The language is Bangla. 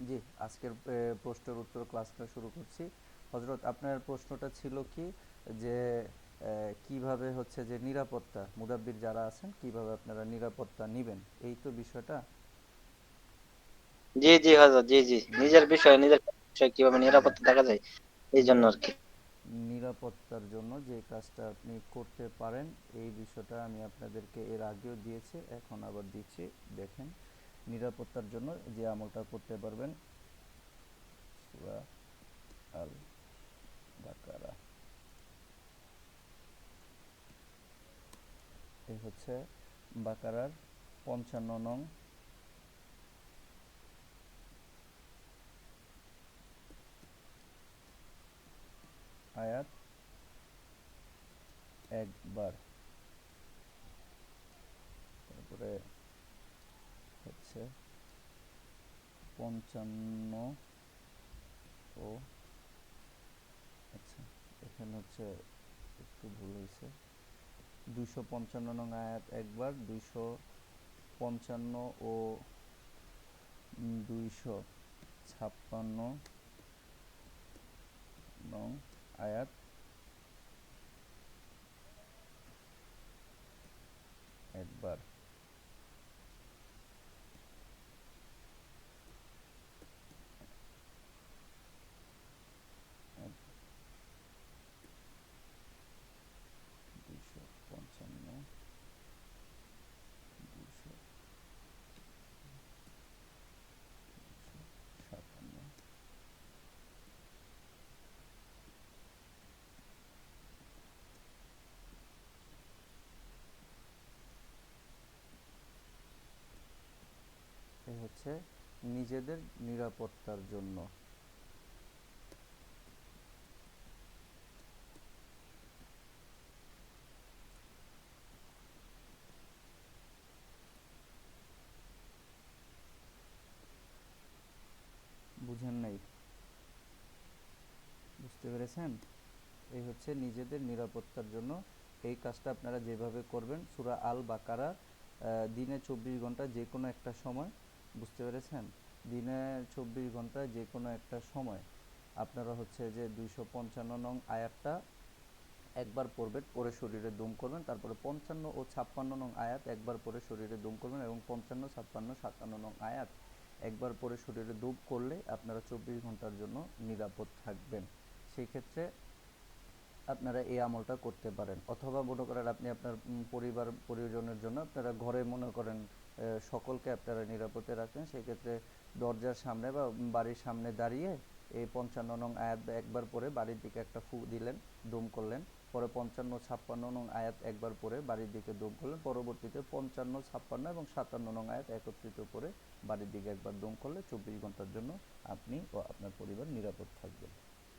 জি, আজকের প্রশ্নের উত্তর ক্লাসটা শুরু করছি। হজরত, আপনার প্রশ্নটা ছিল কি, যে কিভাবে হচ্ছে যে নিরাপত্তা, মুদাব্বির যারা আছেন কিভাবে আপনারা নিরাপত্তা নিবেন, এই তো বিষয়টা। জি জি হজরত, জি জি, জি, নিজের বিষয় কিভাবে জি। নিরাপত্তা দেখা যায় এই জন্য নিরা আর কি। নিরাপত্তার জন্য যে কাজটা আপনি করতে পারেন, এই বিষয়টা আমি আপনাদেরকে এর আগেও দিয়েছি, এখন আবার দিচ্ছি। দেখেন, নিরাপত্তার জন্য যে আমলটা করতে পারবেন, সূরা আল বাকারা, এই হচ্ছে বাকারার 55 নং আয়াত একবার, তারপরে হচ্ছে 55 ও, আচ্ছা, এখানে হচ্ছে একটু ভুল হয়েছে, 255 নং আয়াত একবার, 255 ও 256 নং আয়াত একবার। এক, 255, 257। এই হচ্ছে নিজেদের নিরাপত্তার জন্য। বুঝেন নাই? বুঝতে পেরেছেন? এই হচ্ছে নিজেদের নিরাপত্তার জন্য এই কাজটা আপনারা যেভাবে করবেন, সূরা আল বাকারা, দিনে 24 ঘন্টা যে কোনো একটা সময়, বুঝতে পেরেছেন, দিনে 24 ঘন্টা যে কোনো একটা সময় আপনারা হচ্ছে যে 255 নং আয়াতটা একবার পড়বেন, পরে শরীরে দম করবেন, তারপরে 55 ও 56 নং আয়াত একবার পরে শরীরে দম করবেন, এবং 55, 56, 57 নং আয়াত একবার পরে শরীরে দম করলে আপনারা 24 ঘন্টার জন্য নিরাপদ থাকবেন। সেই ক্ষেত্রে আপনারা এই আমলটা করতে পারেন। অথবা মনে করেন আপনি আপনার পরিবার পরিজনের জন্য আপনারা ঘরে মনে করেন সকলকে আপনারা নিরাপদে রাখবেন, সেক্ষেত্রে দরজার সামনে বা বাড়ির সামনে দাঁড়িয়ে এই 55 নং আয়াত একবার পরে বাড়ির দিকে একটা ফু দিলেন, দম করলেন, পরে 55, 56 নং আয়াত একবার পরে বাড়ির দিকে দম করলেন, পরবর্তীতে 55, 56 এবং 57 নং আয়াত একত্রিত করে বাড়ির দিকে একবার দম করলে 24 ঘন্টার জন্য আপনি ও আপনার পরিবার নিরাপদ থাকবেন।